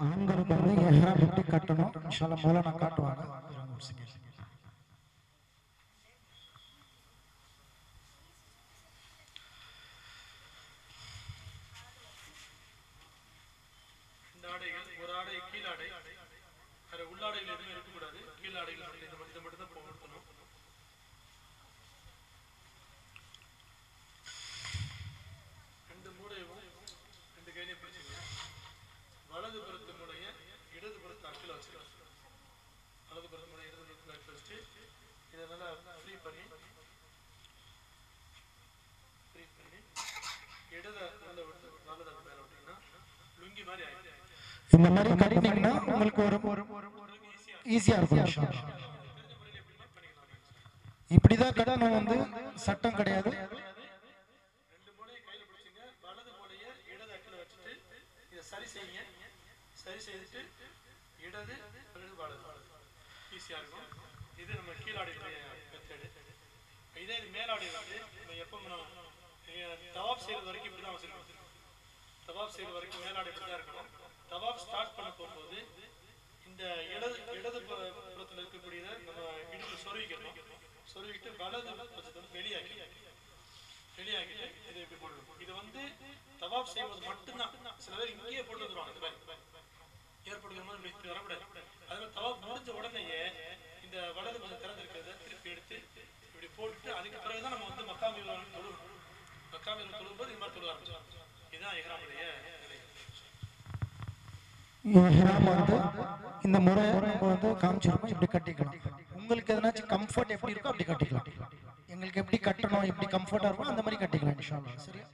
ஆண்களுக்கு வந்து எஹ்ராம் எப்படி கட்டணும் இன்ஷா அல்லாஹ் மௌலானா காட்டுவாங்க. இந்த ஆடைகள் ஒரு ஆடை கீழாடை, வேற உள்ளாடைகள் எதுவுமே இருக்கக்கூடாது. கீழாடைகள் மட்டும் இதை மட்டும் தான் போகணும். ரெண்டு மூடையும் ரெண்டு கையிலையும் பிடிச்சிக்கலாம். வலது புறத்து மூடைய இடது புறத்து அக்கில் வச்சுக்கலாம். வலது புறத்து மூடைய இடது புறத்து அக்கில் வச்சுட்டு இதை நல்லா ஃப்ரீ பண்ணி இடத நல்ல விட்டு வலது அது மேலே விட்டீங்கன்னா லுங்கி மாதிரி ஆயிடும். இந்த மாதிரி கட்டினீங்கன்னா உங்களுக்கு ஒரு ஈஸியா இருக்கும் இன்ஷா அல்லாஹ். இப்படிதான் கட்டணும் வந்து சட்டம் கிடையாது. ரெண்டு மூடையை கையில பிடிச்சிங்க, வலது மூடைய இடது அக்கில் வச்சுட்டு இதை சரி செய்யுங்க. சரி செய்துட்டு இடது பிறகு வலது ஈஸியா இருக்கும். இது நம்ம கீழாடையுடைய மெத்தடு. இதே இது மேலாடை வந்து நம்ம எப்போ தவாப் செய்யறது வரைக்கும் இப்படிதான் வச்சிருக்கோம். தவாப் செய்யறது வரைக்கும் மேலாடை இப்படிதான் இருக்கணும். தவாப் ஸ்டார்ட் பண்ண போகும்போது இந்த இடது புறத்தில் இருக்கக்கூடியதை நம்ம இடுப்பு சொருவிக்கணும். சொருவிட்டு வலது பட்சத்தை வந்து வெளியாக்கிட்டு இதை இப்படி போடணும். இது வந்து தவாப் செய்வது மட்டும்தான். சில பேர் இங்கேயே போட்டு வந்துருவாங்க. இந்த மாதிரி ஏற்படுகிற மாதிரி இப்படி வரக்கூடாது. அது மாதிரி தவாப் முடிஞ்ச உடனேயே இந்த வலது கொஞ்சம் திறந்திருக்கிறத திருப்பி எடுத்து இப்படி போட்டுட்டு அதுக்கு பிறகுதான் நம்ம வந்து மக்காமில் தொழுவோம். மக்காமில் தொழும்போது இது மாதிரி தொழுவ ஆரம்பிச்சோம். இதுதான் இஹ்ராமுடைய நிலை. இஹ்ராம் வந்து இந்த முறை நம்ம வந்து காமிச்சிருக்கோம். இப்படி கட்டிக்கலாம். உங்களுக்கு எதனாச்சும் கம்ஃபர்ட் எப்படி இருக்கோ அப்படி கட்டிக்கலாம். எங்களுக்கு எப்படி கட்டணும் எப்படி கம்ஃபர்ட்டா இருக்கோ அந்த மாதிரி கட்டிக்கலாம் இன்ஷா அல்லாஹ். சரியா?